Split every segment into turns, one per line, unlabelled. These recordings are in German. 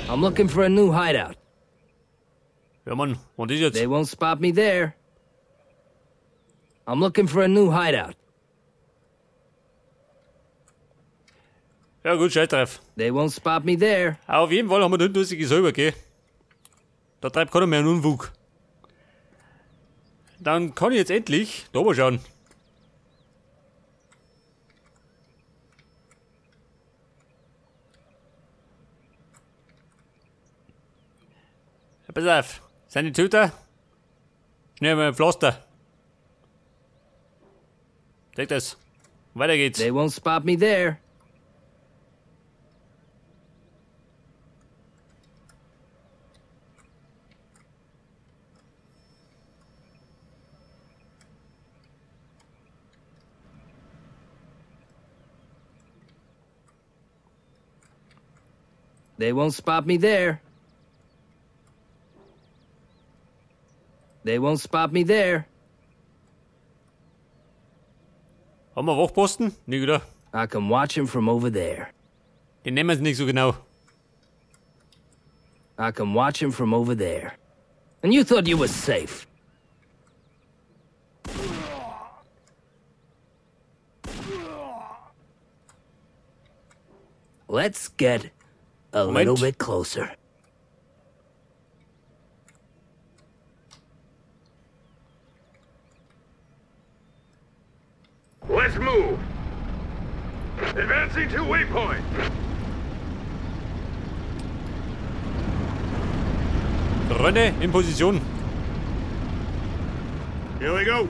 I'm looking for a new hideout.
Ja, Mann, und ist jetzt?
They won't spot me there. I'm looking for a new hideout.
Ja, gut, scheiß drauf.
They won't spot me there.
Aber auf jeden Fall haben wir da hinten unsere selber, gell? Da treibt keiner mehr einen Unfug. Dann kann ich jetzt endlich da mal schauen. Ja, pass auf, sind die Töter? Schnell mal ein Pflaster. Denk das. Weiter geht's.
They won't spot me there. They won't spot me there. They won't spot me there.
Haben wir Wachposten? Nicht, oder?
I can watch him from over there.
Den nehmen sie nicht so genau.
I can watch him from over there. And you thought you were safe. Let's get a little bit closer.
Let's move. Advancing to waypoint.
Rönne in Position.
Here we go.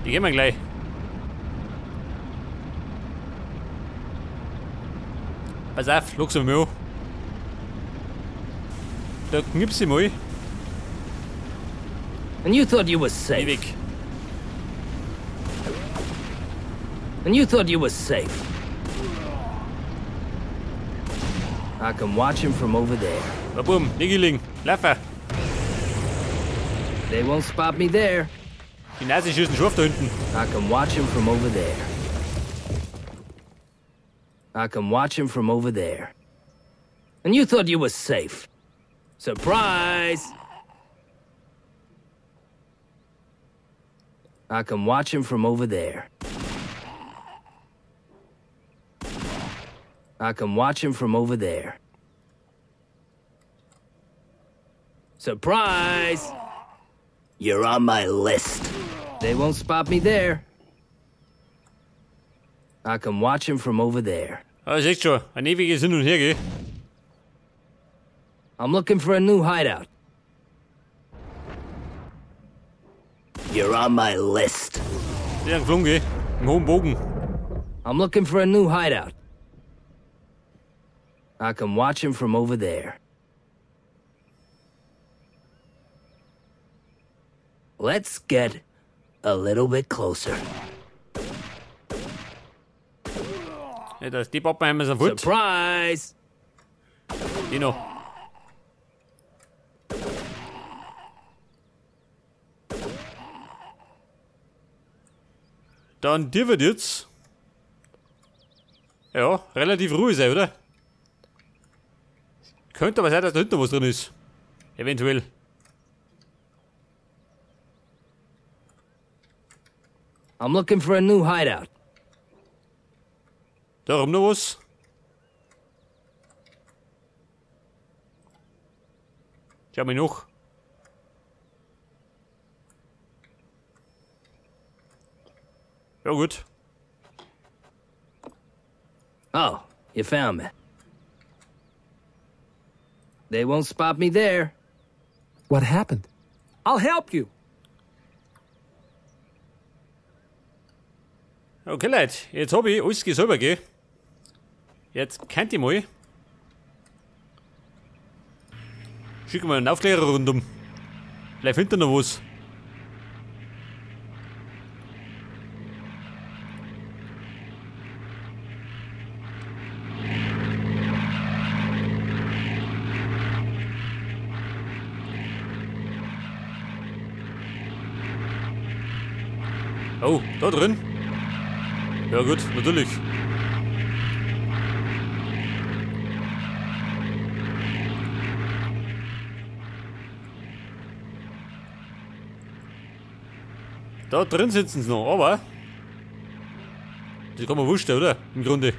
Die gehen wir gleich. Pass auf, schlag sie mal an. Da knips sie mal.
And you thought you were
Geh
safe.
weg.
And you thought you were safe. I can watch him from over there.
Da bumm, nicht gelegen. Laufen.
They won't spot me there.
Die Nase schießen scharf da hinten.
I can watch him from over there. I can watch him from over there. And you thought you were safe. Surprise! I can watch him from over there. I can watch him from over there. Surprise! You're on my list. They won't spot me there. I can watch him from over there.
Ah, siehst schon, ein ewiges Hin und Her, gell?
I'm looking for a new hideout. You're on my list.
Der geflogen, gell? Im hohen Bogen.
I'm looking for a new hideout. I can watch him from over there. Let's get a little bit closer.
Ja, da ist die Pappenheimer sind Foot.
Surprise!
Die noch. Dann dir wird jetzt. Ja, relativ ruhig sein, oder? Könnte aber sein, dass da hinten was drin ist. Eventuell.
I'm looking for a new hideout.
Da rum noch was. Schau mich noch. Ja gut.
Oh, you found me. They won't spot me there.
What happened? I'll help you.
Okay, Leute, jetzt habe ich alles selber, gell? Jetzt könnt ihr mal. Schicken wir einen Aufklärer rundum. Vielleicht findet ihr noch was. Oh, da drin? Ja gut, natürlich. Da drin sitzen sie noch, aber das kann man wurscht, oder? Im Grunde.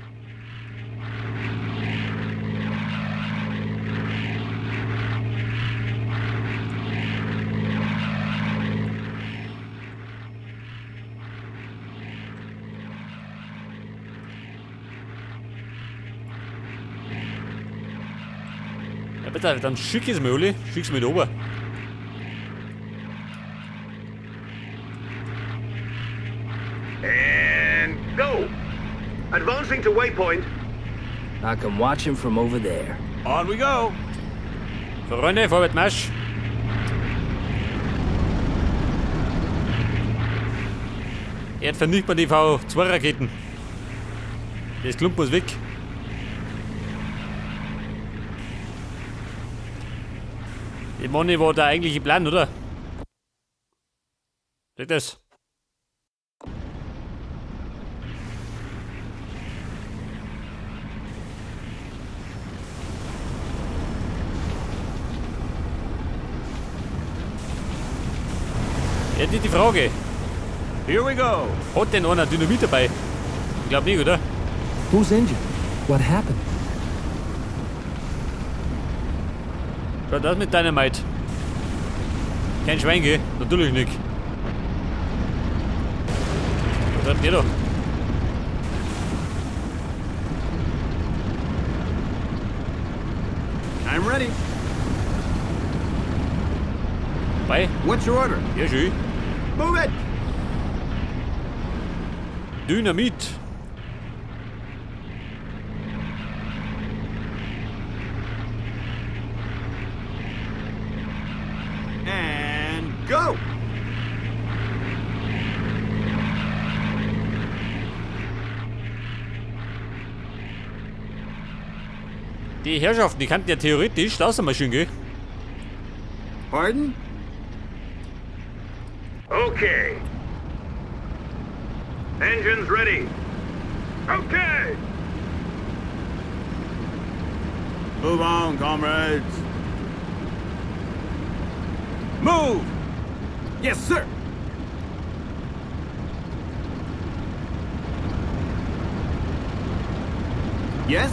Ja, bitte, dann schick es mir, Uli. Schick's mir oben.
And go! Advancing to waypoint.
I can watch him from over there.
On we go!
Freunde, vorwärts Marsch. Jetzt vernichtet man die V2-Raketen. Das Klump muss weg. Die Money war der eigentliche Plan, oder? Seht das? Jetzt ist die Frage.
Here we go!
Hat denn einer Dynamit dabei? Ich glaube nicht, oder?
Who's injured? What happened?
Schau das mit Dynamite. Kein Schwein, gell? Natürlich nicht. Was habt ihr da?
I'm ready.
Bei?
What's your order?
Ja, schön.
Move it!
Dynamit.
And go!
Die Herrschaften, die kannten ja theoretisch die Außenmaschine, gell?
Pardon? Okay. Engines ready. Okay. Move on, comrades. Move! Yes, sir. Yes?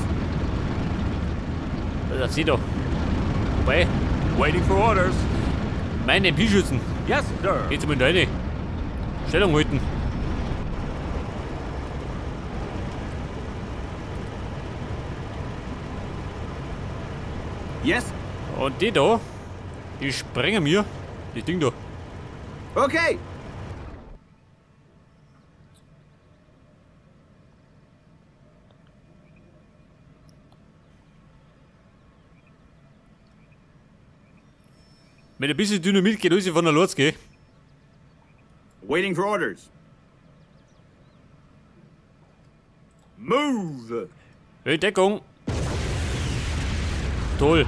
Das sieht doch. Wobei,
Waiting for orders.
meine MP-Schützen.
Yes, sir.
Geht's mal rein. Stellung halten.
Yes?
Und die da, die sprengen mir. Das Ding da.
Okay.
Mit ein bisschen Dynamit geht alles von der Lotz, gell?
Waiting for orders. Move!
Hey, Deckung. Toll.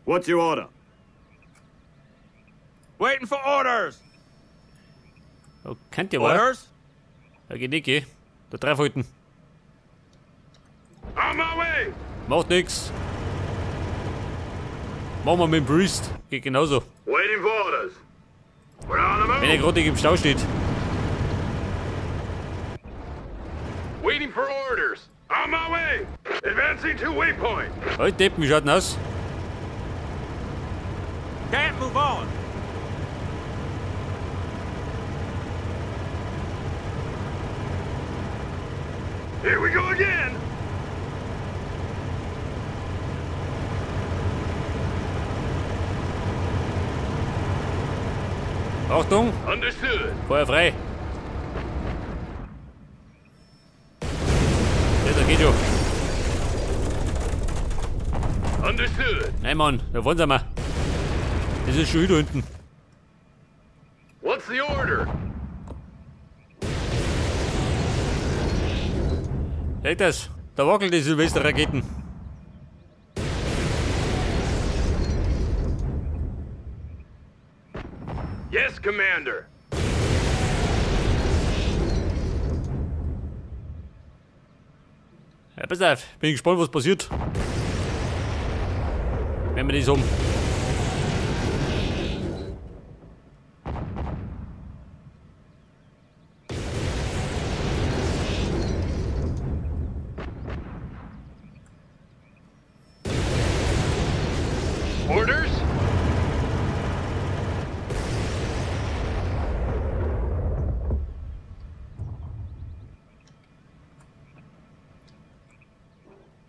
What's your order? Waiting for orders!
Oh, kennt ihr was?
Orders?
Ja, geht nicht, gell? Da drauf halten.
On my way!
Macht nix. Machen wir mit dem Priest. Geht genauso.
Waiting for orders. We're on the
Wenn er
move!
gerade nicht im Stau steht.
Waiting for orders. On my way! Advancing to waypoint.
Halt, Deppen, wie schaut denn aus?
Can't move on. Here we go again!
Achtung,
Understood.
Feuer frei. Ja, da geht schon.
Understood.
Nein, Mann, da wollen sie mal. Das ist schon wieder hinten.
What's the order?
Seht das? Da wackelt die Silvesterraketen.
Yes, Commander.
Ja, pass auf, bin gespannt, was passiert. Wenn wir das um.
Orders?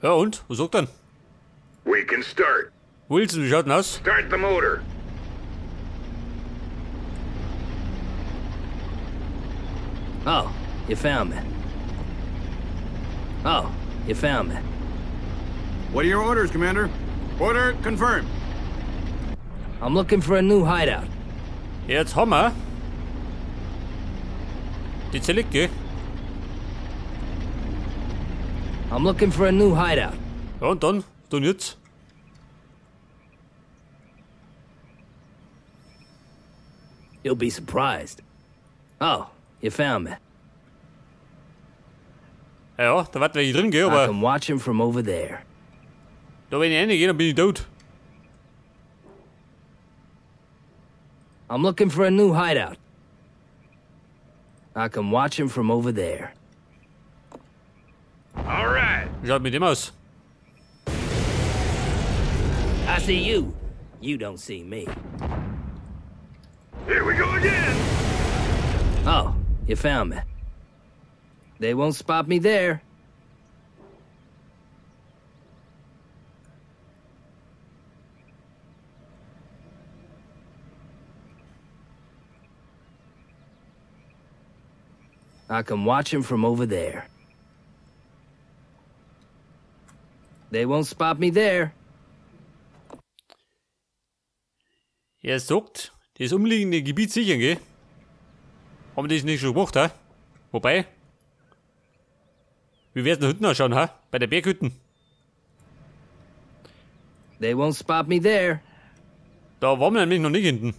Ja und? Was sagt denn?
We can start.
Wilson, wie schaut denn aus?
Start the motor.
Oh, you found me. Oh, you found me.
What are your orders, Commander? Order confirmed.
I'm looking for a new hideout.
Jetzt haben wir die Zelicke.
I'm looking for a new hideout.
Ja und dann? Dann jetzt?
You'll be surprised. Oh, you found me.
Ja, da wird welche drin gehen,
I
aber
can watch him from over there.
da wenn ich reingehe, dann bin ich tot.
I'm looking for a new hideout. I can watch him from over there.
All right.
Wie schaut mit dem aus?
I see you. You don't see me.
Here we go again.
Oh, you found me. They won't spot me there. I can watch him from over there. They won't spot me there.
Er sagt, das umliegende Gebiet sichern, gell? Haben wir das nicht schon gemacht, ha? Wobei? Wie wär's denn hinten ausschauen, ha? Bei der Berghütten.
They won't spot me there.
Da waren wir nämlich noch nicht hinten.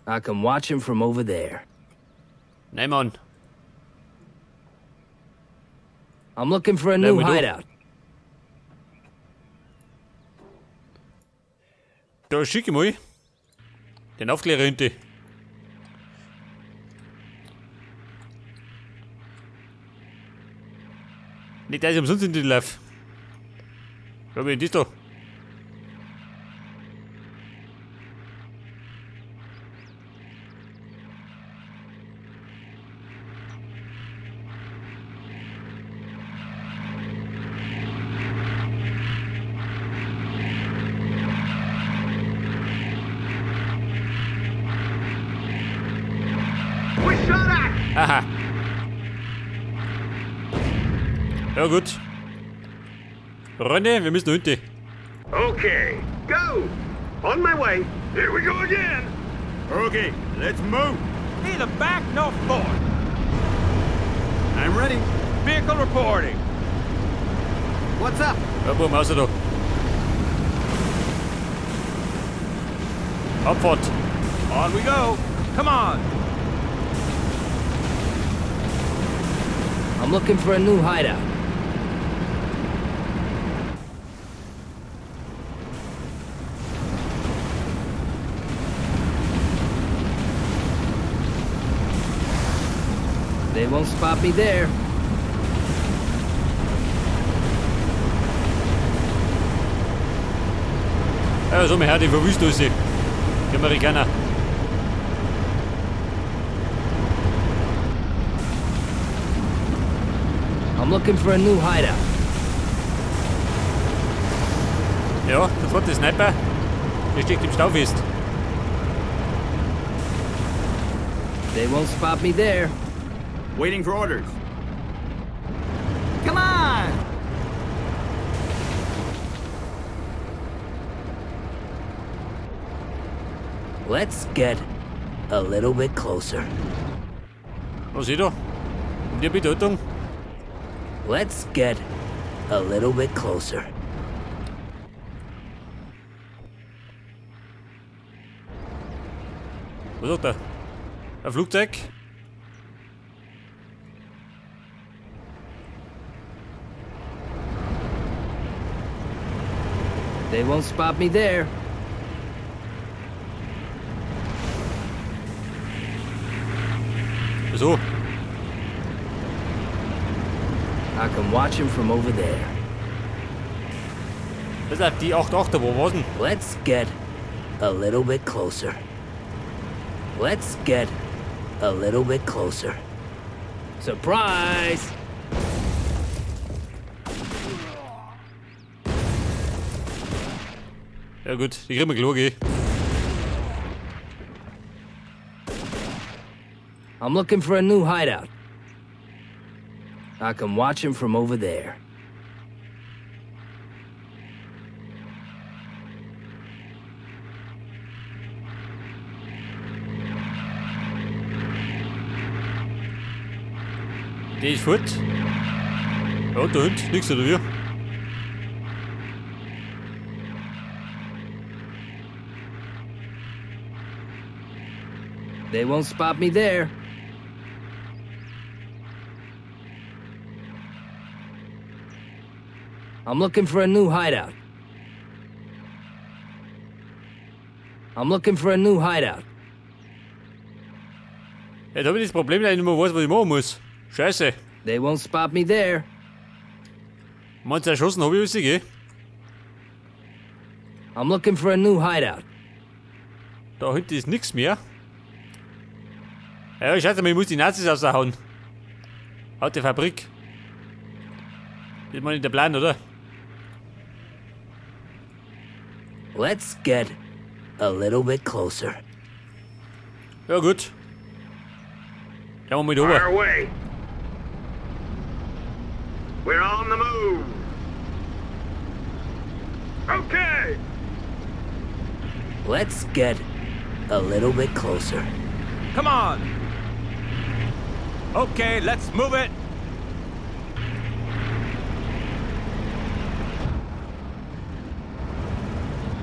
I can watch him from over there.
Nein, Mann.
I'm looking for a
There
new
we go.
hideout.
Da schicke ich mal den Aufklärer hinten. Nicht, dass ich umsonst in die laufe. Schau mir das da.
We shot at.
Aha. Ja gut. Freunde, wir müssen hinten.
Okay, go. On my way. Here we go again.
Okay, let's move.
Neither back nor forth.
I'm ready.
Vehicle reporting.
What's up?
Ja, boom, raus da. Abfahrt.
On we go. Come on.
I'm looking for a new hideout. They won't spot me there.
Ja, so, mein Herr, die verwüst uns. Die Amerikaner.
I'm looking for a new hideout.
Ja, da fährt der Sniper. Der steckt im Stau fest.
They won't spot me there.
Waiting for orders.
Come on.
Let's get a little bit closer.
Was ist da? Um die Bedeutung?
Let's get a little bit closer.
Was sagt er? Ein Flugzeug?
They won't spot me there.
So.
I can watch him from over there.
Das ist die 8-8, wo war's denn?
Let's get a little bit closer. Let's get a little bit closer. Surprise!
Ja gut, die kriegen wir klar, gell?
I'm looking for a new hideout. I can watch him from over there.
Der ist fort. Ja, da hinten, nix oder wie?
They won't spot me there. I'm looking for a new hideout. I'm looking for a new hideout.
Ja, da habe ich das Problem, dass ich nicht mehr weiß, was ich machen muss. Scheiße.
They won't spot me there.
Meinst du, erschossen habe ich alles, gell?
I'm looking for a new hideout.
Da hinten ist nichts mehr. Ja, scheiße, ich muss die Nazis raushauen. Haut die Fabrik. Das ist mal nicht der Plan, oder?
Let's get a little bit closer.
Ja, gut. Schauen wir mal da
Fire
oben.
away. We're on the move. Okay.
Let's get a little bit closer.
Come on. Okay, let's move it.